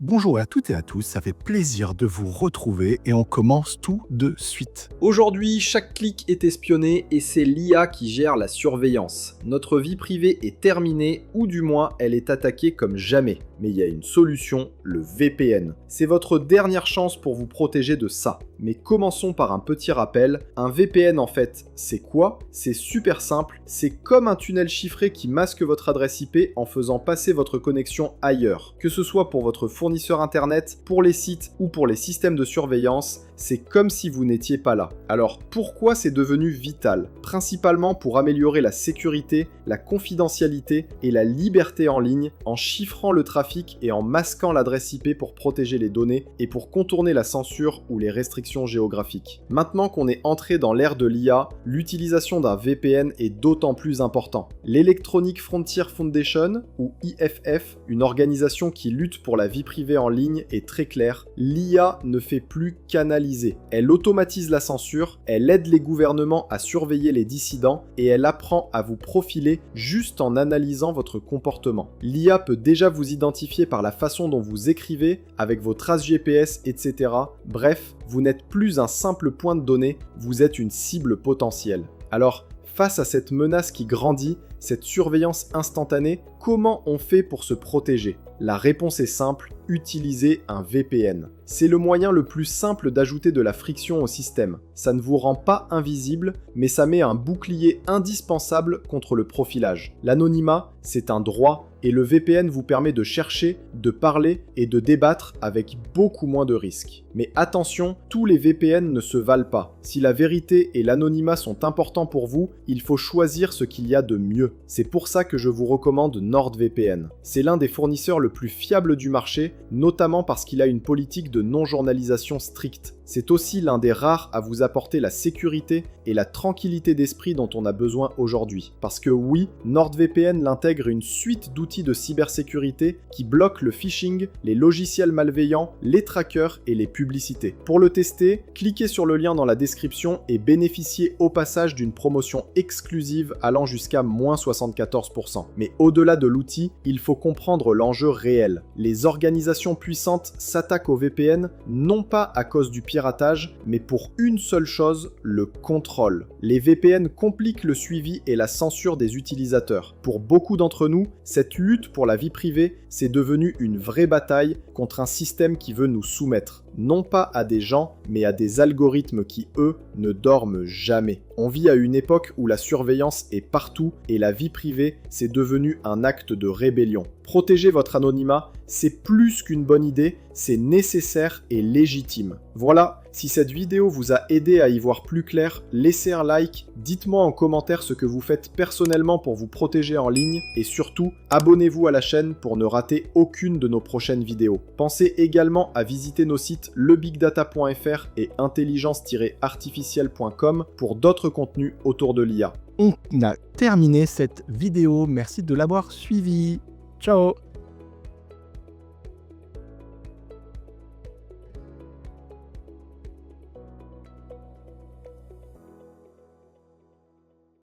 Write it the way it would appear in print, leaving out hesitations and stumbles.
Bonjour à toutes et à tous, ça fait plaisir de vous retrouver et on commence tout de suite. Aujourd'hui, chaque clic est espionné et c'est l'IA qui gère la surveillance. Notre vie privée est terminée ou du moins elle est attaquée comme jamais. Mais il y a une solution, le VPN. C'est votre dernière chance pour vous protéger de ça. Mais commençons par un petit rappel. Un VPN en fait, c'est quoi? C'est super simple, c'est comme un tunnel chiffré qui masque votre adresse IP en faisant passer votre connexion ailleurs. Que ce soit pour votre fournisseur internet, pour les sites ou pour les systèmes de surveillance, c'est comme si vous n'étiez pas là. Alors pourquoi c'est devenu vital? Principalement pour améliorer la sécurité, la confidentialité et la liberté en ligne en chiffrant le trafic et en masquant l'adresse IP pour protéger les données et pour contourner la censure ou les restrictions géographiques. Maintenant qu'on est entré dans l'ère de l'IA, l'utilisation d'un VPN est d'autant plus important. L'Electronic Frontier Foundation, ou IFF, une organisation qui lutte pour la vie privée en ligne, est très claire. L'IA ne fait plus qu'analyser. Elle automatise la censure, elle aide les gouvernements à surveiller les dissidents et elle apprend à vous profiler juste en analysant votre comportement. L'IA peut déjà vous identifier par la façon dont vous écrivez, avec vos traces GPS, etc. Bref, vous n'êtes plus un simple point de données, vous êtes une cible potentielle. Alors, face à cette menace qui grandit, cette surveillance instantanée, comment on fait pour se protéger? La réponse est simple, utilisez un VPN. C'est le moyen le plus simple d'ajouter de la friction au système. Ça ne vous rend pas invisible, mais ça met un bouclier indispensable contre le profilage. L'anonymat, c'est un droit, et le VPN vous permet de chercher, de parler et de débattre avec beaucoup moins de risques. Mais attention, tous les VPN ne se valent pas. Si la vérité et l'anonymat sont importants pour vous, il faut choisir ce qu'il y a de mieux. C'est pour ça que je vous recommande NordVPN. C'est l'un des fournisseurs le plus fiable du marché, notamment parce qu'il a une politique de non-journalisation stricte. C'est aussi l'un des rares à vous apporter la sécurité et la tranquillité d'esprit dont on a besoin aujourd'hui. Parce que oui, NordVPN l'intègre une suite d'outils de cybersécurité qui bloquent le phishing, les logiciels malveillants, les trackers et les publicités. Pour le tester, cliquez sur le lien dans la description et bénéficiez au passage d'une promotion exclusive allant jusqu'à moins 74%. Mais au-delà de l'outil, il faut comprendre l'enjeu réel. Les organisations puissantes s'attaquent au VPN non pas à cause du piratage, mais pour une seule chose, le contrôle. Les VPN compliquent le suivi et la censure des utilisateurs. Pour beaucoup d'entre nous, cette lutte pour la vie privée, c'est devenu une vraie bataille contre un système qui veut nous soumettre. Non pas à des gens, mais à des algorithmes qui, eux, ne dorment jamais. On vit à une époque où la surveillance est partout et la vie privée, c'est devenu un acte de rébellion. Protéger votre anonymat, c'est plus qu'une bonne idée, c'est nécessaire et légitime. Voilà, si cette vidéo vous a aidé à y voir plus clair, laissez un like, dites-moi en commentaire ce que vous faites personnellement pour vous protéger en ligne et surtout, abonnez-vous à la chaîne pour ne rater aucune de nos prochaines vidéos. Pensez également à visiter nos sites lebigdata.fr et intelligence-artificielle.com pour d'autres contenus autour de l'IA. On a terminé cette vidéo, merci de l'avoir suivi. Ciao!